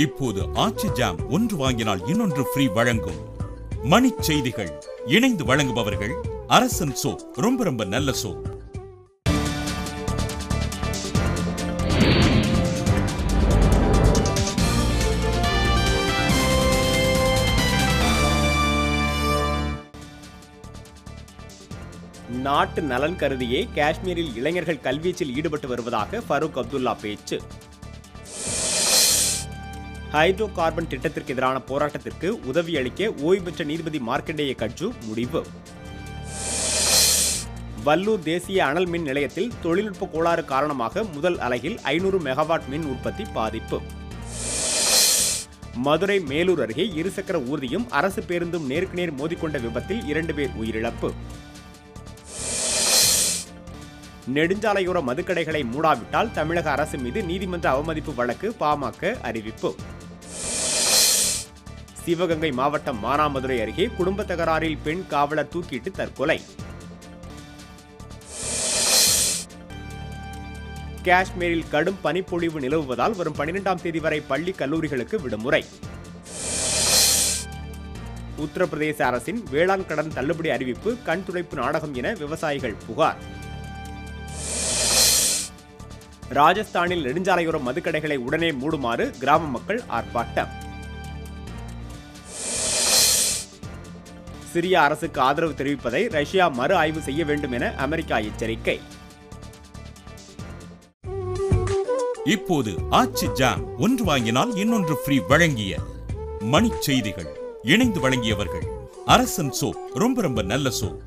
இப்போது ஆச்சி ஜாம் ஒன்று வாங்கினால் இன்னொன்று ஃப்ரீ வழங்கும் மணிச் செய்திகள். இணைந்து வழங்குபவர்கள் அரசன் சோப், ரொம்ப ரொம்ப நல்ல சோப். நாட்டு நலன் கருதியே காஷ்மீரில் இளைஞர்கள் கல்வீச்சில் ஈடுபட்டு வருவதாக ஃபரூக் அப்துல்லா பேச்சு. ஹைட்ரோ கார்பன் திட்டத்திற்கு எதிரான போராட்டத்திற்கு உதவி அளிக்க ஓய்வு பெற்ற நீதிபதி மார்க்கண்டேய கட்ஜு முடிவு. வல்லூர் தேசிய அனல் மின் நிலையத்தில் தொழில்நுட்ப கோளாறு காரணமாக முதல் அலகில் 500 மெகாவாட் மின் உற்பத்தி பாதிப்பு. மதுரை மேலூர் அருகே இருசக்கர ஊர்தியும் அரசு பேருந்தும் நேருக்கு நேர் மோதிக்கொண்ட விபத்தில் 2 பேர் உயிரிழப்பு. நெடுஞ்சாலையோர மதுக்கடைகளை மூடாவிட்டால் தமிழக அரசு மீது நீதிமன்ற அவமதிப்பு வழக்கு பாமக அறிவிப்பு. சிவகங்கை மாவட்டம் மானாமதுரை அருகே குடும்ப தகராறில் பெண் காவலர் தூக்கிட்டு தற்கொலை. காஷ்மீரில் கடும் பனிப்பொழிவு நிலவுவதால் வரும் 12ஆம் தேதி வரை பள்ளி கல்லூரிகளுக்கு விடுமுறை. உத்தரப்பிரதேச அரசின் வேளாண் கடன் தள்ளுபடி அறிவிப்பு கண் துடைப்பு நாடகம் என விவசாயிகள் புகார். ராஜஸ்தானில் நெடுஞ்சாலையோர மதுக்கடைகளை உடனே மூடுமாறு கிராம மக்கள் ஆர்ப்பாட்டம். சிரியா அரசுக்கு ஆதரவு தெரிவிப்பதை ரஷ்யா மறு ஆய்வு செய்ய வேண்டும் என அமெரிக்கா எச்சரிக்கை. இப்போது ஆச்சி ஜாம் ஒன்று வாங்கினால் இன்னொன்று ஃப்ரீ வழங்கிய மணிச் செய்திகள். இணைந்து வழங்கியவர்கள் அரசன் சோப், ரொம்ப ரொம்ப நல்ல சோப்.